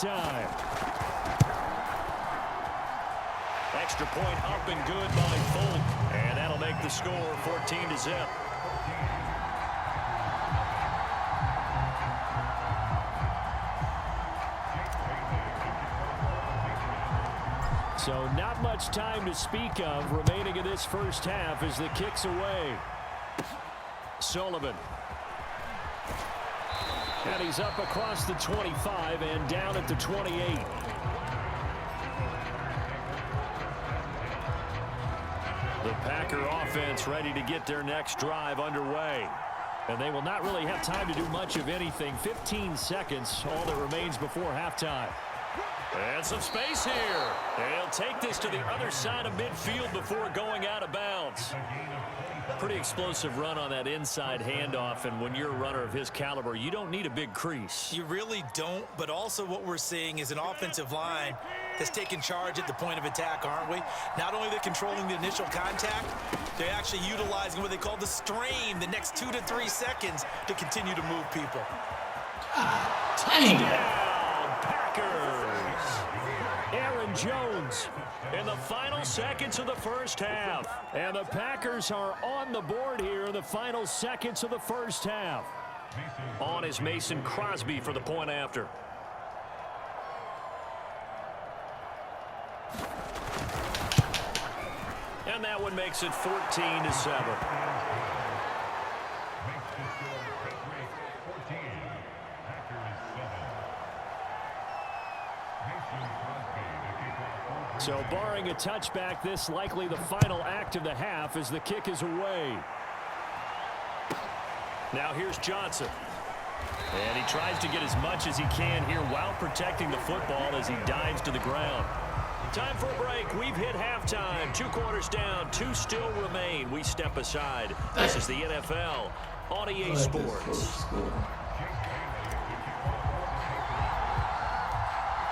halftime. Extra point up and good by Folk. And that'll make the score 14-0. So not much time to speak of remaining in this first half as the kick's away. Sullivan. And he's up across the 25 and down at the 28. The Packer offense ready to get their next drive underway. And they will not really have time to do much of anything. 15 seconds, all that remains before halftime. And some space here. They'll take this to the other side of midfield before going out of bounds. Pretty explosive run on that inside handoff, and when you're a runner of his caliber, you don't need a big crease. You really don't, but also what we're seeing is an offensive line that's taking charge at the point of attack, aren't we? Not only are they controlling the initial contact, they're actually utilizing what they call the strain, the next 2 to 3 seconds, to continue to move people. Touchdown, Packers! Aaron Jones in the final seconds of the first half. And the Packers are on the board here in the final seconds of the first half. On is Mason Crosby for the point after. And that one makes it 14-7. So barring a touchback, this likely the final act of the half as the kick is away. Now here's Johnson. And he tries to get as much as he can here while protecting the football as he dives to the ground. Time for a break. We've hit halftime. 2 quarters down. 2 still remain. We step aside. This is the NFL on EA Sports.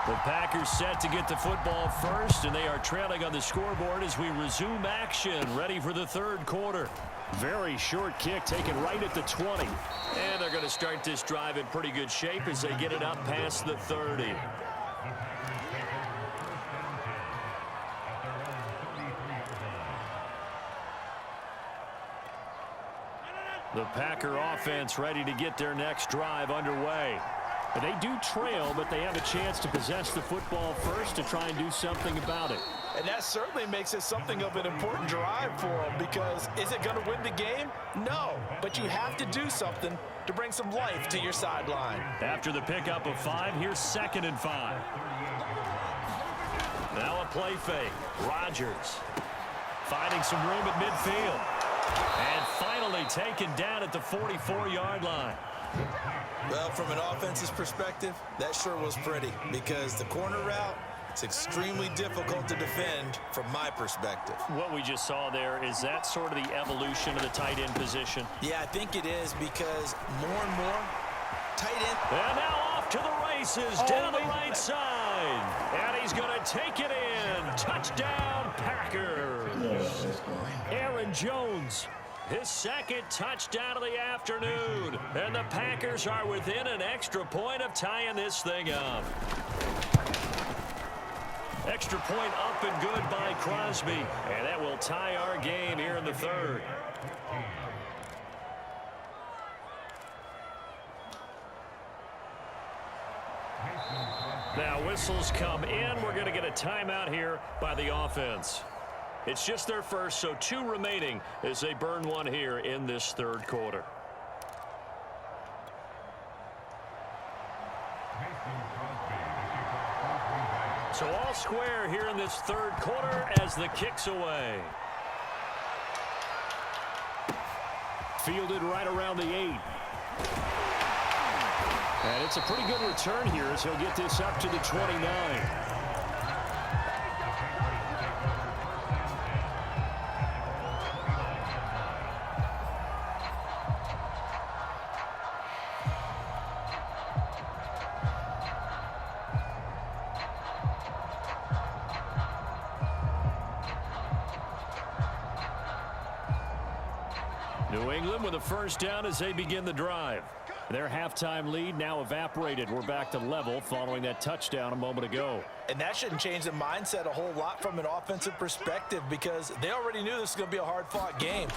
The Packers set to get the football first, and they are trailing on the scoreboard as we resume action, ready for the third quarter. Very short kick taken right at the 20. And they're going to start this drive in pretty good shape as they get it up past the 30. The Packer offense ready to get their next drive underway. But they do trail, but they have a chance to possess the football first to try and do something about it. And that certainly makes it something of an important drive for them, because is it going to win the game? No, but you have to do something to bring some life to your sideline. After the pickup of 5, here's 2nd and 5. Now a play fake. Rodgers finding some room at midfield. And finally taken down at the 44-yard line. Well, from an offense's perspective, that sure was pretty, because the corner route, it's extremely difficult to defend from my perspective. What we just saw there, is that sort of the evolution of the tight end position? Yeah, I think it is, because more and more tight end. And now off to the races down the right side. And he's going to take it in. Touchdown, Packers. Aaron Jones. His 2nd touchdown of the afternoon. And the Packers are within an extra point of tying this thing up. Extra point up and good by Crosby. And that will tie our game here in the third. Now whistles come in. We're going to get a timeout here by the offense. It's just their first, so 2 remaining as they burn one here in this third quarter. So all square here in this third quarter as the kick's away. Fielded right around the 8. And it's a pretty good return here as he'll get this up to the 29. New England with a first down as they begin the drive. Their halftime lead now evaporated. We're back to level following that touchdown a moment ago. And that shouldn't change the mindset a whole lot from an offensive perspective because they already knew this was going to be a hard-fought game.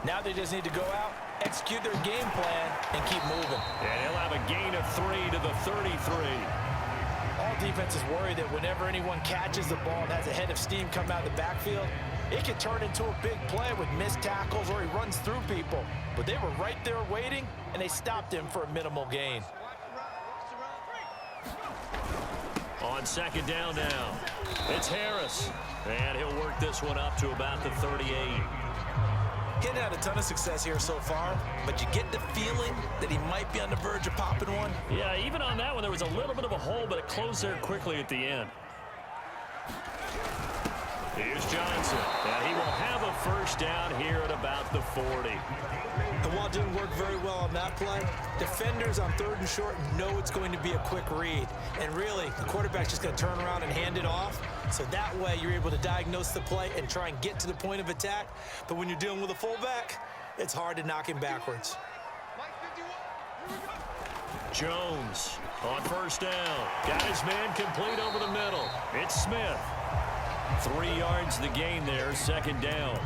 Now they just need to go out, execute their game plan, and keep moving. And he'll have a gain of 3 to the 33. All defenses worry that whenever anyone catches the ball and has a head of steam come out of the backfield, it can turn into a big play with missed tackles or he runs through people. But they were right there waiting, and they stopped him for a minimal gain. On second down now, it's Harris. And he'll work this one up to about the 38. Getting had a ton of success here so far, but you get the feeling that he might be on the verge of popping one. Yeah, even on that one, there was a little bit of a hole, but it closed there quickly at the end. Here's Johnson, and he will have a first down here at about the 40. And while it didn't work very well on that play, defenders on 3rd and short know it's going to be a quick read. And really, the quarterback's just going to turn around and hand it off. So that way, you're able to diagnose the play and try and get to the point of attack. But when you're dealing with a fullback, it's hard to knock him backwards. Jones on first down. Got his man complete over the middle. It's Smith. 3 yards the gain there, second down.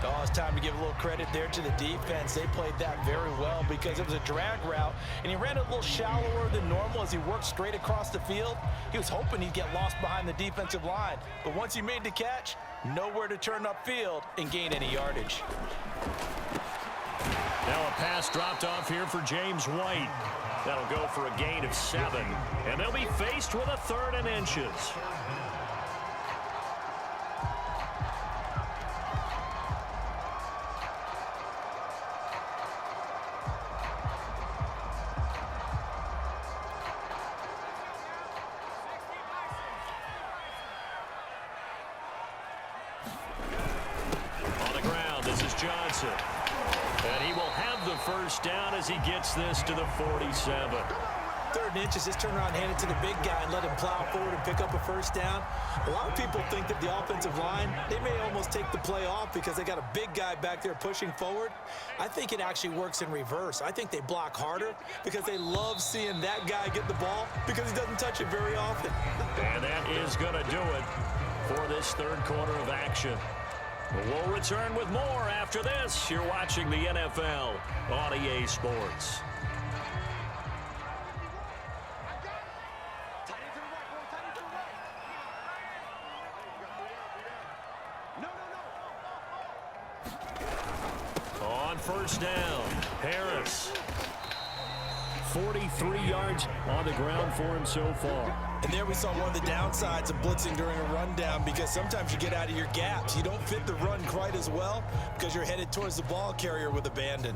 Oh, it's time to give a little credit there to the defense. They played that very well because it was a drag route, and he ran it a little shallower than normal as he worked straight across the field. He was hoping he'd get lost behind the defensive line, but once he made the catch, nowhere to turn upfield and gain any yardage. Now a pass dropped off here for James White. That'll go for a gain of 7, and they'll be faced with a 3rd and inches. Johnson. And he will have the first down as he gets this to the 47. 3rd and inches, just turn around and hand it to the big guy and let him plow forward and pick up a first down. A lot of people think that the offensive line, they may almost take the play off because they got a big guy back there pushing forward. I think it actually works in reverse. I think they block harder because they love seeing that guy get the ball because he doesn't touch it very often. And that is going to do it for this 3rd quarter of action. We'll return with more after this. You're watching the NFL on EA Sports. On first down, Harris. 43 yards on the ground for him so far. And there we saw one of the downsides of blitzing during a rundown because sometimes you get out of your gaps. You don't fit the run quite as well because you're headed towards the ball carrier with abandon.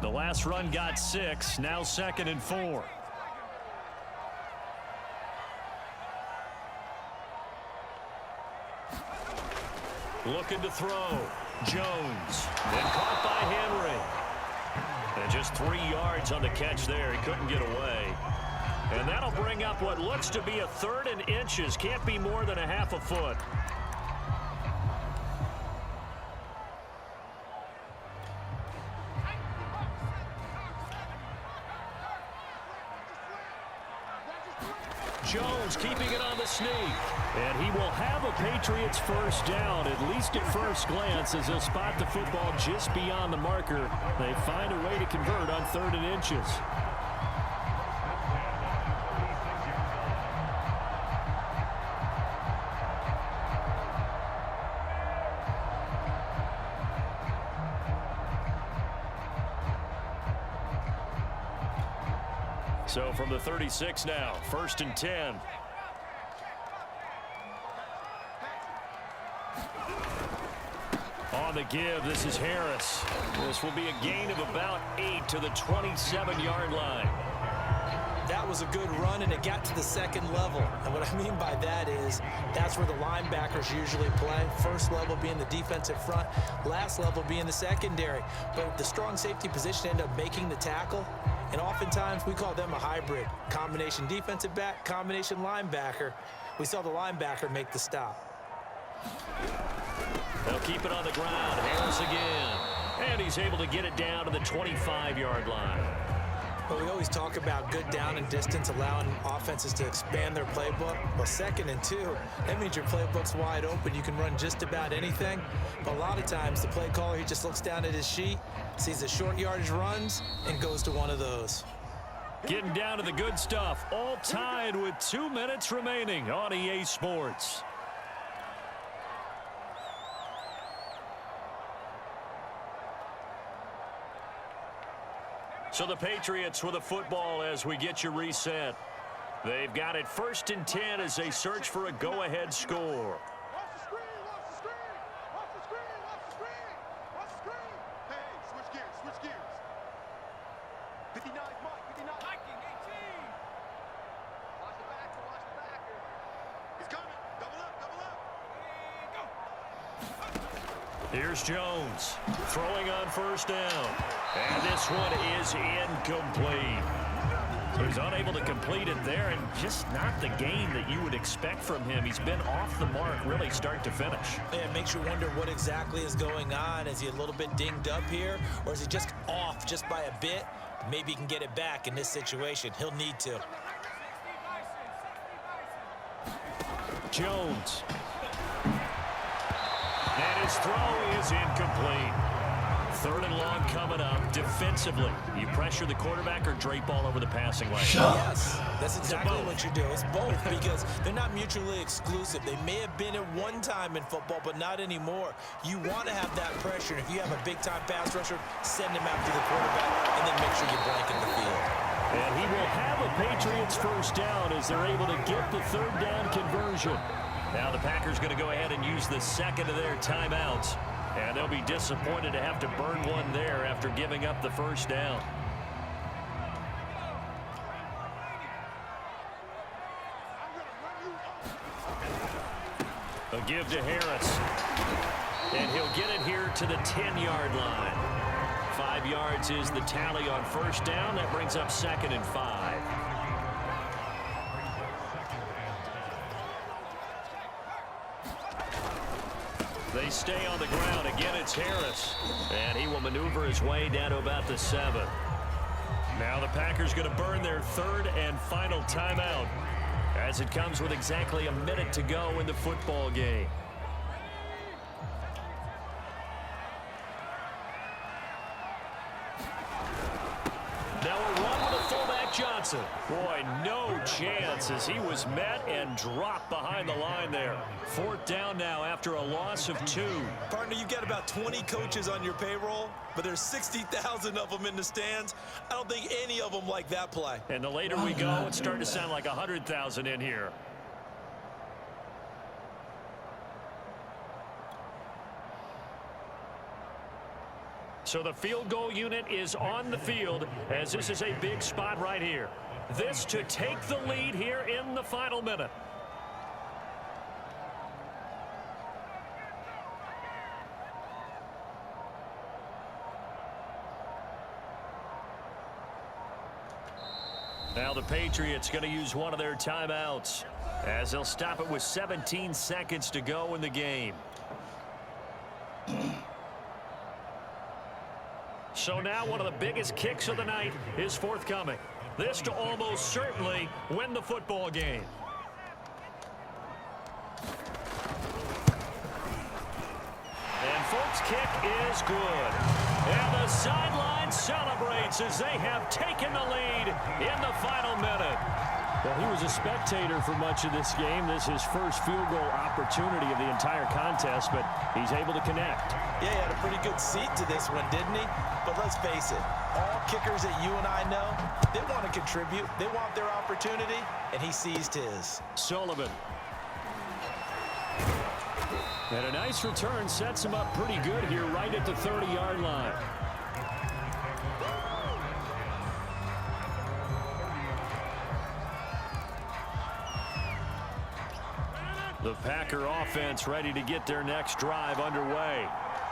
The last run got 6, now 2nd and 4. Looking to throw. Jones. Then caught by Henry. And just 3 yards on the catch there. He couldn't get away. And that'll bring up what looks to be a 3rd and inches. Can't be more than a half a foot. Jones keeping it on the sneak. And he will have a Patriots first down, at least at first glance, as he'll spot the football just beyond the marker. They find a way to convert on 3rd and inches. So from the 36 now, 1st and 10. On the give, this is Harris. This will be a gain of about 8 to the 27-yard line. That was a good run, and it got to the 2nd level. And what I mean by that is that's where the linebackers usually play. First level being the defensive front, last level being the secondary. But the strong safety position ended up making the tackle. And oftentimes we call them a hybrid. Combination defensive back, combination linebacker. We saw the linebacker make the stop. They'll keep it on the ground. Harris again. And he's able to get it down to the 25-yard line. Well, we always talk about good down and distance, allowing offenses to expand their playbook. Well, 2nd and 2, that means your playbook's wide open. You can run just about anything. But a lot of times, the play caller, he just looks down at his sheet, sees the short yardage runs, and goes to one of those. Getting down to the good stuff. All tied with 2 minutes remaining on EA Sports. So the Patriots with a football as we get you reset. They've got it 1st and 10 as they search for a go-ahead score. Here's Jones throwing on 1st down. And this one is incomplete. So he's unable to complete it there, and just not the game that you would expect from him. He's been off the mark really start to finish. Yeah, it makes you wonder what exactly is going on. Is he a little bit dinged up here, or is he just off just by a bit? Maybe he can get it back in this situation. He'll need to. Jones. And his throw is incomplete. 3rd and long coming up. Defensively, you pressure the quarterback or drape all over the passing lane? Yes, that's exactly what you do. It's both because they're not mutually exclusive. They may have been at one time in football, but not anymore. You want to have that pressure. If you have a big-time pass rusher, send him after the quarterback, and then make sure you blanket the field. And he will have a Patriots 1st down as they're able to get the 3rd down conversion. Now the Packers going to go ahead and use the 2nd of their timeouts. And they'll be disappointed to have to burn one there after giving up the 1st down. A give to Harris. And he'll get it here to the 10-yard line. 5 yards is the tally on 1st down. That brings up 2nd and 5. They stay on the ground. Again, it's Harris. And he will maneuver his way down to about the 7. Now the Packers going to burn their 3rd and final timeout as it comes with exactly a minute to go in the football game. Now a run with a fullback Johnson. Boy, no chance as he was met and dropped behind the line there. 4th down now after a loss of 2. Partner, you've got about 20 coaches on your payroll, but there's 60,000 of them in the stands. I don't think any of them like that play. And the later we go, it's starting to sound like 100,000 in here. So the field goal unit is on the field as this is a big spot right here. This to take the lead here in the final minute. Now the Patriots going to use one of their timeouts as they'll stop it with 17 seconds to go in the game. So now one of the biggest kicks of the night is forthcoming. This to almost certainly win the football game. And folks, kick is good. And the sideline celebrates as they have taken the lead in the final minute. Well, he was a spectator for much of this game. This is his first field goal opportunity of the entire contest, but he's able to connect. Yeah, he had a pretty good seat to this one, didn't he? But let's face it, all kickers that you and I know, they want to contribute. They want their opportunity, and he seized his. Sullivan. And a nice return sets him up pretty good here right at the 30-yard line. The Packer offense ready to get their next drive underway.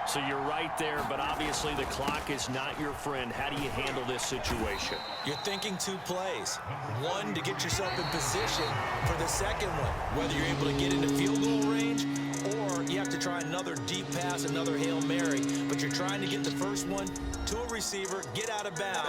So you're right there, but obviously the clock is not your friend. How do you handle this situation? You're thinking 2 plays. One, to get yourself in position for the second one, whether you're able to get into field goal range or you have to try another deep pass, another Hail Mary. But you're trying to get the first one to a receiver, get out of bounds.